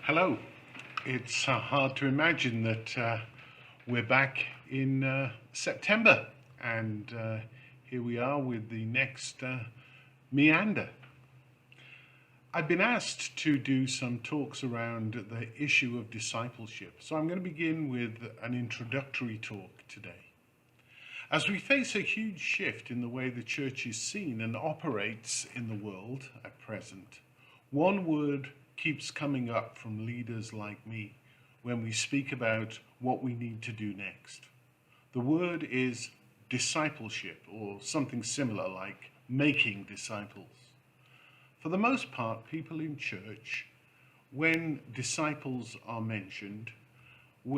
Hello. It's hard to imagine that we're back in September, and here we are with the next meander. I've been asked to do some talks around the issue of discipleship, so I'm going to begin with an introductory talk today. As we face a huge shift in the way the church is seen and operates in the world at present, one word keeps coming up from leaders like me when we speak about what we need to do next. The word is discipleship, or something similar like making disciples. For the most part, people in church, when disciples are mentioned,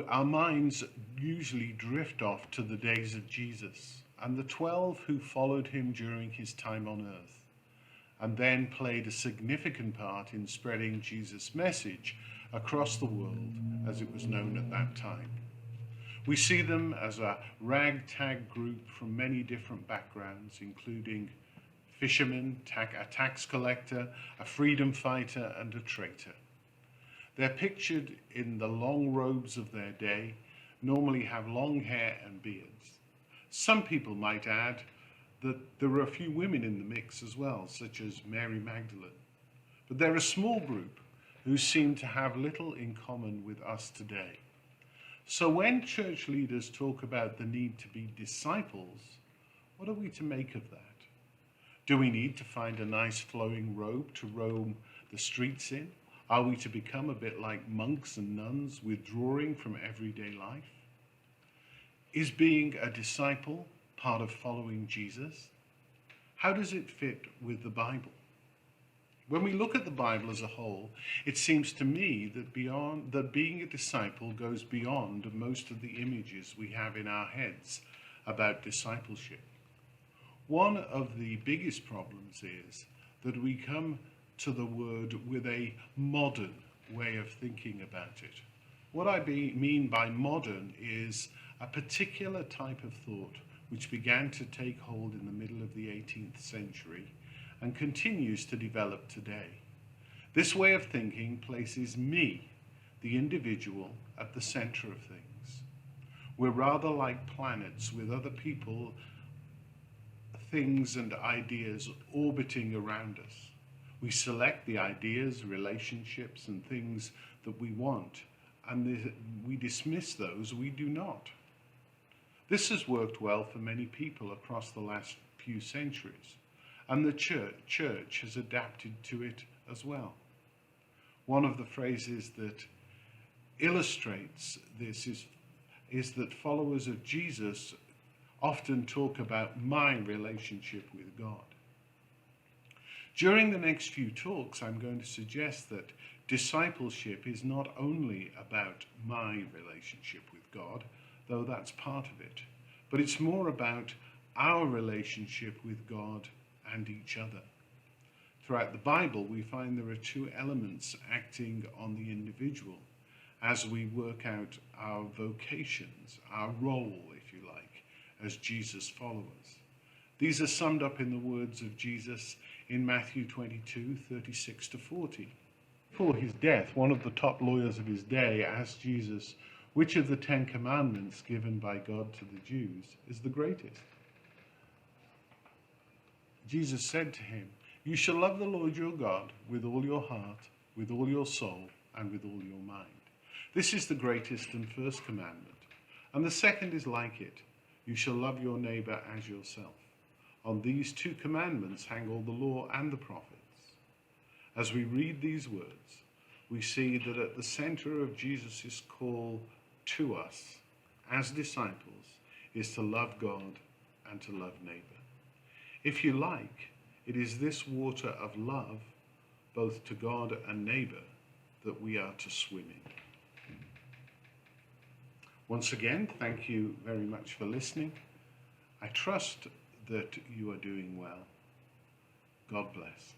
our minds usually drift off to the days of Jesus and the 12 who followed him during his time on earth, and then played a significant part in spreading Jesus' message across the world as it was known at that time. We see them as a ragtag group from many different backgrounds, including fishermen, a tax collector, a freedom fighter, and a traitor. They're pictured in the long robes of their day, normally have long hair and beards. Some people might add that there are a few women in the mix as well, such as Mary Magdalene. But they're a small group who seem to have little in common with us today. So when church leaders talk about the need to be disciples, what are we to make of that? Do we need to find a nice flowing robe to roam the streets in? Are we to become a bit like monks and nuns, withdrawing from everyday life? Is being a disciple part of following Jesus? How does it fit with the Bible? When we look at the Bible as a whole, it seems to me that being a disciple goes beyond most of the images we have in our heads about discipleship. One of the biggest problems is that we come to the word with a modern way of thinking about it. What I mean by modern is a particular type of thought which began to take hold in the middle of the 18th century and continues to develop today. This way of thinking places me, the individual, at the center of things. We're rather like planets with other people, things and ideas orbiting around us. We select the ideas, relationships, and things that we want, and we dismiss those we do not. This has worked well for many people across the last few centuries, and the church has adapted to it as well. One of the phrases that illustrates this is that followers of Jesus often talk about my relationship with God. During the next few talks, I'm going to suggest that discipleship is not only about my relationship with God, though that's part of it, but it's more about our relationship with God and each other. Throughout the Bible, we find there are two elements acting on the individual as we work out our vocations, our role, if you like, as Jesus followers. These are summed up in the words of Jesus in Matthew 22:36-40. Before his death, one of the top lawyers of his day asked Jesus, which of the 10 commandments given by God to the Jews is the greatest? Jesus said to him, "You shall love the Lord your God with all your heart, with all your soul, and with all your mind. This is the greatest and first commandment. And the second is like it. You shall love your neighbor as yourself. On these 2 commandments hang all the law and the prophets." As we read these words, we see that at the center of Jesus' call to us as disciples is to love God and to love neighbor. If you like, it is this water of love, both to God and neighbor, that we are to swim in. Once again, thank you very much for listening. I trust that you are doing well. God bless.